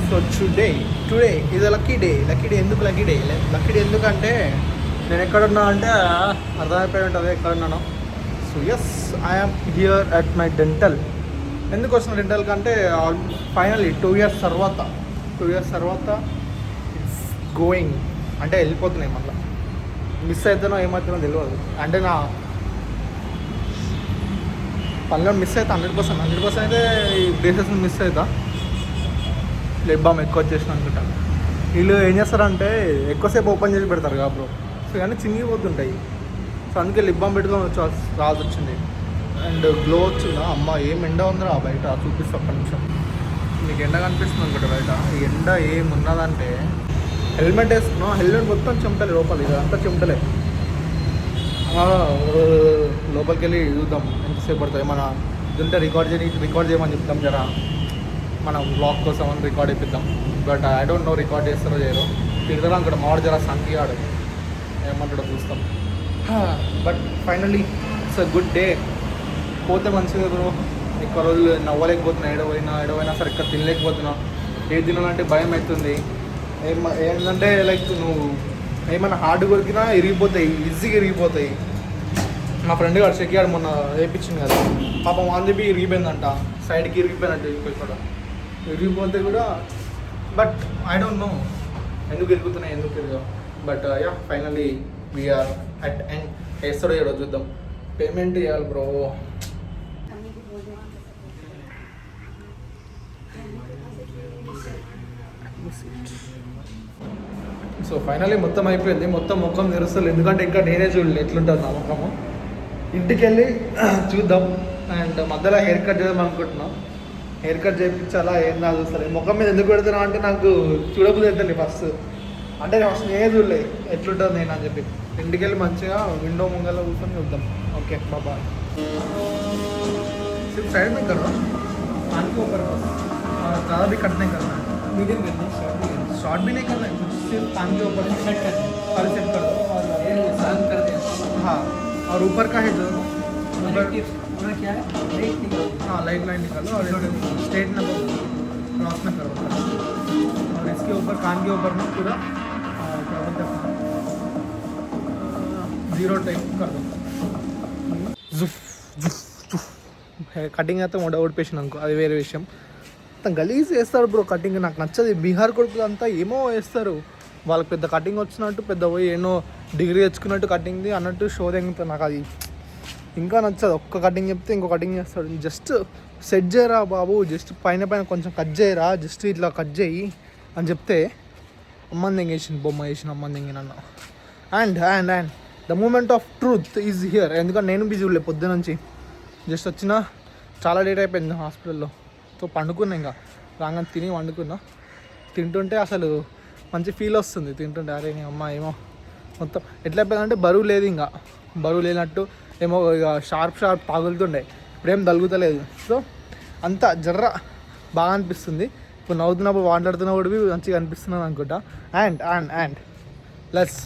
So today ఇది lucky day ఎందుకు lucky day ఎందుకంటే నేను ఎక్కడున్నా అంటే అర్థమైపోయి ఉంటుంది ఎక్కడున్నాను. So yes I'm here at my dental. ఎందుకు వస్తున్నా డెంటల్ కంటే ఫైనల్లీ 2 years తర్వాత ఇట్స్ గోయింగ్ అంటే వెళ్ళిపోతున్నాయి. మళ్ళీ మిస్ అవుతానో ఏమవుతానో తెలియదు. అంటే నా పనులను మిస్ అవుతా 100% అయితే ఈ బ్రేసెస్ని మిస్ అవుతా. లిప్ బామ్ ఎక్కువ వచ్చేసిన అనుకుంటా. వీళ్ళు ఏం చేస్తారంటే ఎక్కువసేపు ఓపెన్ చేసి పెడతారు కదా బ్రో. సో ఇవన్నీ చినిగిపోతుంటాయి. సో అందుకే లిప్ బామ్ పెట్టుకొని రావాల్సి వచ్చింది. అండ్ గ్లో వచ్చిందా అమ్మ, ఏం ఎండ ఉందిరా బయట చూపిస్తా ఒక్క నిమిషం. నీకు ఎండ కనిపిస్తుంది అనుకుంటా బయట. ఈ ఎండ ఏమున్నదంటే హెల్మెట్ వేసుకున్నాం, హెల్మెట్ మొత్తం చెమటలే లోపల, ఇదంతా చెమటలే. లోపలికి వెళ్ళి చూద్దాం ఎంతసేపు పడుతుంది. మన ఇదంతా రికార్డ్ చేయమని చెప్తాం జరా, మన బ్లాగ్ కోసం అని రికార్డ్ అయిపోద్దాం. But I don't know record చేస్తారో చేయరో. తిడతారా అక్కడ మాడు జరా సంఖ్య ఆడు ఏమంటాడో చూస్తాం. But finally it's a good day. పోతే మంచిగా బ్రో. ఎక్కువ రోజులు నవ్వలేకపోతున్నా, ఎడవైనా సరే ఇక్కడ తినలేకపోతున్నా. ఏది తినాలంటే భయం అవుతుంది. ఏంటంటే లైక్ నువ్వు ఏమైనా హార్డ్ కొరికినా ఈజీగా ఇరిగిపోతాయి. మా ఫ్రెండ్ గారు చెక్కాడు మొన్న వేయించింది కదా, పాపం అని చెప్పి ఇరిగిపోయిందంట, సైడ్కి ఇరిగిపోయినట్టు ఇక్కడ ఇరిగిపోతే కూడా. బట్ ఐ డోంట్ నో ఎందుకు ఇరుగుతున్నాయి ఎందుకు ఇరుగా. But yeah finally we're at end. వేస్తాడో ఏడో చూద్దాం. పేమెంట్ చేయాలి బ్రో. సో ఫైనల్లీ మొత్తం అయిపోయింది. మొత్తం ముఖం తెరుస్తుంది ఎందుకంటే ఇంకా నేనే చూడలేదు ఎట్లుంటుంది నా ముఖము. ఇంటికి వెళ్ళి చూద్దాం. అండ్ మధ్యలో హెయిర్ కట్ చేద్దాం అనుకుంటున్నాం. హెయిర్ కట్ చేయించాలా ఏం నా చూస్తారు. ముఖం మీద ఎందుకు పెడుతున్నా అంటే నాకు చూడబుద్ధి అవుతుంది ఫస్ట్. అంటే ఫస్ట్ నేనే చూడలే ఎట్లుంటుంది నేను అని చెప్పి. ఇంటికి వెళ్ళి మంచిగా విండో ముంగల్లో కూర్చొని చూద్దాం. ఓకే బాబా. सिर्फ साइड में कर रहा हूँ, कान के ऊपर ज़्यादा भी कट नहीं करना है, मीडियम करना है, शॉर्ट भी नहीं करना है, सिर्फ कान के ऊपर सेट करना है और सेट कर दो और ये साफ कर दें. हाँ और ऊपर का है जो ऊपर पूरा क्या है लाइट निकालो. हाँ लाइट लाइन निकालो और स्ट्रेट ना क्रॉस में करो. और इसके ऊपर कान के ऊपर में पूरा क्या बोलते हैं जीरो टाइप कर दो. కటింగ్ అయితే ఓడిపేషన్ అనుకో, అది వేరే విషయం. మొత్తం గలీజ్ వేస్తారు బ్రో కటింగ్. నాకు నచ్చదు. బీహార్ కొడుకులు అంతా ఏమో వేస్తారు. వాళ్ళకి పెద్ద కటింగ్ వచ్చినట్టు, పెద్ద పోయి ఏమో డిగ్రీ తెచ్చుకున్నట్టు కటింగ్ది అన్నట్టు షో తెంగుతుంది. నాకు అది ఇంకా నచ్చదు. ఒక్క కటింగ్ చెప్తే ఇంకో కటింగ్ చేస్తాడు. జస్ట్ సెట్ చేయరా బాబు, జస్ట్ పైన కొంచెం కట్ చేయరా, జస్ట్ ఇట్లా కట్ చేయి అని చెప్తే అమ్మని తెంగేసింది, బొమ్మ వేసిన అమ్మని తెంగినన్న. And and and the moment of truth is here. ఎందుకంటే నేను బిజీ ఉండలే పొద్దు నుంచి. జస్ట్ వచ్చిన చాలా లేట్ అయిపోయింది హాస్పిటల్లో. సో పండుకున్నా, ఇంకా రాగానే తిని వండుకున్నా. తింటుంటే అసలు మంచి ఫీల్ వస్తుంది తింటుంటే. అరే నీ అమ్మ ఏమో మొత్తం ఎట్లా అయిపోయిందంటే బరువు లేదు, ఇంకా బరువు లేనట్టు ఏమో ఇక షార్ప్ తాగులుతుండే. ఇప్పుడేం తలుగుతలేదు. సో అంతా జర్ర బాగా అనిపిస్తుంది. ఇప్పుడు నవ్వుతున్నప్పుడు మాట్లాడుతున్నప్పుడు మంచిగా అనిపిస్తున్నాను అనుకుంటా. And and and let's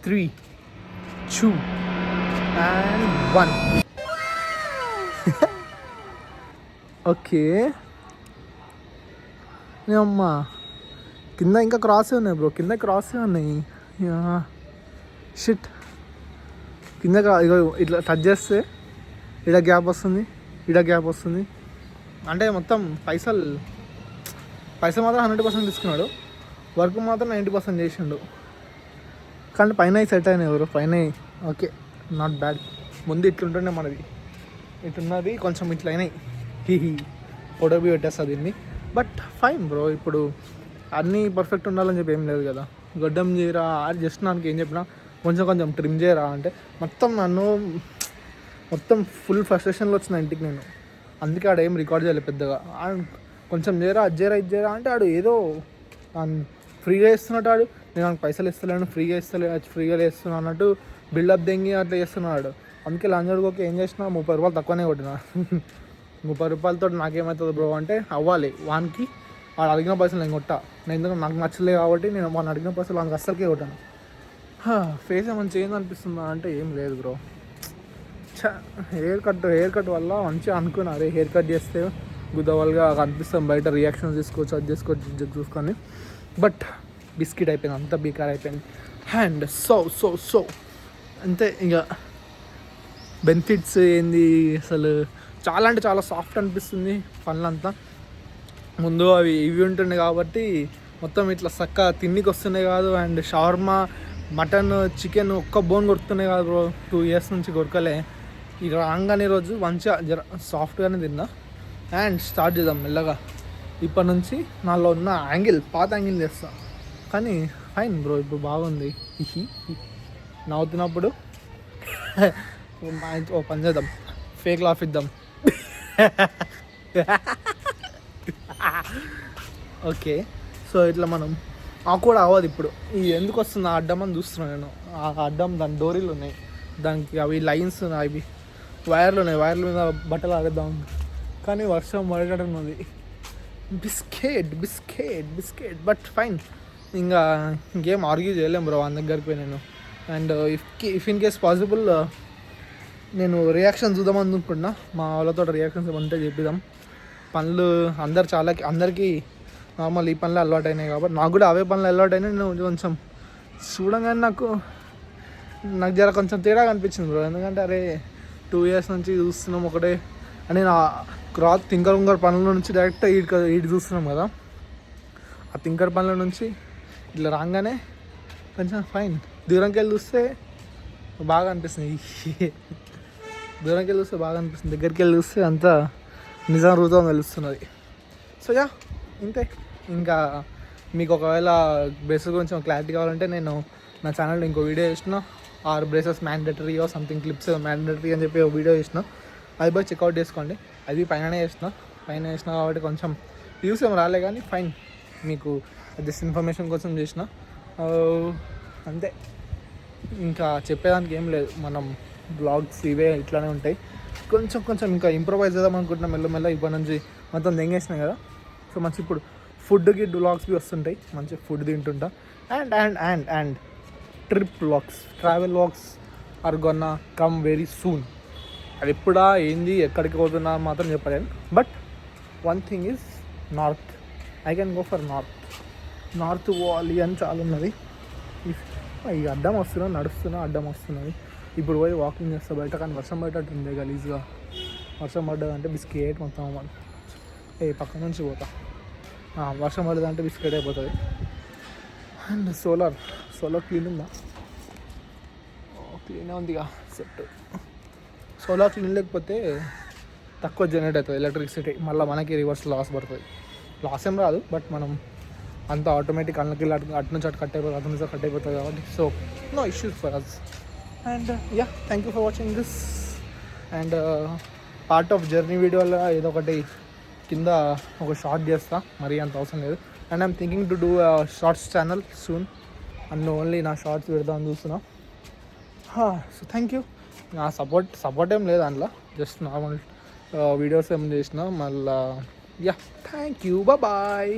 3, 2 and 1. Okay అమ్మా కింద ఇంకా క్రాసే ఉన్నాయి బ్రో, కింద క్రాసే ఉన్నాయి. షిట్ కింద ఇట్లా టచ్ చేస్తే ఇడ గ్యాప్ వస్తుంది, అంటే మొత్తం పైసలు మాత్రం 100% తీసుకున్నాడు, వర్క్ మాత్రం 90% చేసిండు. కానీ పైన సెట్ అయినాయి ఎవరు పైన. Okay not bad. ముందు ఇట్లుంటుండే మనది, ఇట్లున్నది కొంచెం ఇట్లా అయినాయి. ఫోటో బి పెట్టేస్తుంది దీన్ని. But fine bro. ఇప్పుడు అన్నీ పర్ఫెక్ట్ ఉండాలని చెప్పి ఏం లేదు కదా. గడ్డం చేయరా జస్ట్ నాకు ఏం చెప్పినా కొంచెం ట్రిమ్ చేయరా అంటే మొత్తం ఫుల్ ఫ్రస్ట్రేషన్లో వచ్చిన ఇంటికి నేను. అందుకే ఆడ ఏం రికార్డ్ చేయలేదు పెద్దగా. కొంచెం చేయరా అది చేయరా అంటే ఆడు ఏదో ఫ్రీగా ఇస్తున్నట్టు. ఆడు నేను నాకు పైసలు ఇస్తలేను, ఫ్రీగా ఇస్తున్నా అన్నట్టు బిల్డప్ దెంగి అట్లా చేస్తున్నాడు. అందుకే లంజడుకోక ఏం చేసినా 30 రూపాయలు తక్కువనే కొట్టినా. 30 రూపాయలతో నాకేమవుతుంది బ్రో అంటే అవ్వాలి. వానికి వాడు అడిగిన పైసలు నేను కొట్టా. నేను ఎందుకంటే నాకు నచ్చలేదు కాబట్టి నేను వాడిని అడిగిన పైసలు వానికి అస్సలకే కొట్టాను. ఫేస్ ఏమైనా చేంజ్ అనిపిస్తుందా అంటే ఏం లేదు బ్రో. హెయిర్ కట్ వల్ల మంచిగా అనుకున్నా, అరే హెయిర్ కట్ చేస్తే గుద్దవాళ్ళుగా కనిపిస్తాం బయట, రియాక్షన్స్ తీసుకోవచ్చు, అది చేసుకోవచ్చు, ఇది చూసుకొని. బట్ బిస్కెట్ అయిపోయింది, అంతా బీకార్ అయిపోయింది. అండ్ సో అంతే. ఇక బెనిఫిట్స్ ఏంది అసలు, చాలా అంటే చాలా సాఫ్ట్ అనిపిస్తుంది పనులంతా. ముందు ఇవి ఉంటుండే కాబట్టి మొత్తం ఇట్లా చక్క తిండికి వస్తున్నాయి కాదు. అండ్ షవర్మా, మటన్, చికెన్ ఒక్క బోన్ కొడుతున్నాయి కాదు బ్రో, 2 years నుంచి కొరకలే. ఇక రాగానే రోజు మంచిగా జర సాఫ్ట్గానే తిన్నా. అండ్ స్టార్ట్ చేద్దాం మెల్లగా. ఇప్పటి నుంచి నాలో ఉన్న పాత యాంగిల్ చేస్తా. కానీ ఫైన్ బ్రో, ఇప్పుడు బాగుంది. నవ్వుతున్నప్పుడు ఓ పని చేద్దాం, ఫేక్ లాఫ్ ఇద్దాం. ఓకే, సో ఇట్లా మనం కూడా అవ్వదు ఇప్పుడు. ఇది ఎందుకు వస్తుంది ఆ అడ్డం అని చూస్తున్నాను నేను. ఆ అడ్డం దాని డోరీలు ఉన్నాయి, దానికి అవి లైన్స్ అవి వైర్లు ఉన్నాయి, వైర్ల మీద బట్టలు ఆడేద్దాం. కానీ వర్షం పడటం ఉంది. Biscuit but fine. ఇంకా ఇంకేం ఆర్గ్యూ చేయలేం బ్రో వాళ్ళ దగ్గరికి పోయి నేను. And if in case possible నేను రియాక్షన్ చూద్దాం అనుకుంటున్నా. మా వాళ్ళతో రియాక్షన్స్ ఏమంటే చెప్పిద్దాం. పనులు అందరికీ నార్మల్ ఈ పనులు అలవాటు అయినాయి కాబట్టి నాకు కూడా అవే పనులు అలవాటు అయినాయి. నేను కొంచెం చూడంగానే నాకు జర కొంచెం తేడా కనిపించింది బ్రో. ఎందుకంటే అరే 2 years నుంచి చూస్తున్నాం ఒకటే అని, నా తింకర్ పనుల నుంచి డైరెక్ట్ ఈడు చూస్తున్నాం కదా. ఆ తింకర్ పనుల నుంచి ఇట్లా రాగానే కొంచెం ఫైన్. దూరంకి వెళ్ళి చూస్తే బాగా అనిపిస్తుంది, దగ్గరికి వెళ్ళి చూస్తే అంతా నిజం రూపం తెలుస్తున్నది. సో యా ఇంతే. ఇంకా మీకు ఒకవేళ బ్రేసెస్ గురించి క్లారిటీ కావాలంటే నేను నా ఛానల్లో ఇంకో వీడియో చేసిన, 6 braces mandatory or something clips mandatory అని చెప్పి ఒక వీడియో చేసిన. అది పోయి చెక్అవుట్ చేసుకోండి. అది పైన చేసిన కాబట్టి కొంచెం వ్యూస్ ఏం రాలే, కానీ ఫైన్, మీకు జస్ట్ ఇన్ఫర్మేషన్ కోసం చేసిన అంతే. ఇంకా చెప్పేదానికి ఏం లేదు. మనం బ్లాగ్స్ ఇవే ఇట్లానే ఉంటాయి. కొంచెం ఇంకా ఇంప్రూవైజ్ చేద్దాం అనుకుంటున్నాం మెల్లమెల్ల. ఇప్పటి నుంచి మొత్తం దెంగేసినాం కదా. సో మంచి ఇప్పుడు ఫుడ్కి బ్లాగ్స్ వస్తుంటాయి, మంచి ఫుడ్ తింటుంటా. And trip vlogs, travel vlogs are gonna come very soon. అది ఎప్పుడా ఏంది ఎక్కడికి పోతున్నా మాత్రం చెప్పలేను. But one thing is north. I can go for north పోవాలి అని చాలా ఉన్నది. ఈ అడ్డం నడుస్తున్నా అడ్డం వస్తున్నది. ఇప్పుడు పోయి వాకింగ్ చేస్తా బయట, కానీ వర్షం పడేటట్టుంది గలీజ్గా. వర్షం పడ్డదంటే బిస్కెట్ మొత్తం పక్క నుంచి పోతా. వర్షం పడదంటే బిస్కెట్ అయిపోతుంది. అండ్ సోలార్ క్లీన్ ఉందా? క్లీనే ఉందిగా, సెట్. సోలార్ క్లీన్ లేకపోతే తక్కువ జనరేట్ అవుతుంది ఎలక్ట్రిసిటీ. మళ్ళీ మనకి రివర్స్ లాస్ పడుతుంది. లాస్ ఏం రాదు, బట్ మనం అంతా ఆటోమేటిక్ అన్నకి అటు నుంచి కట్ అయిపోతుంది కాబట్టి. So no issues for us. And yeah, thank you for watching this. And part of journey వీడియోలో ఏదో ఒకటి కింద ఒక షార్ట్ చేస్తా, మరీ అంత అవసరం లేదు. And I'm thinking to do shorts channel soon. And only నా షార్ట్స్ పెడదామని చూస్తున్నా. So thank you. నా సపోర్ట్ ఏం లేదు అందులో, జస్ట్ నార్మల్ వీడియోస్ ఏం చేసిన మళ్ళీ. Yeah, thank you, bye.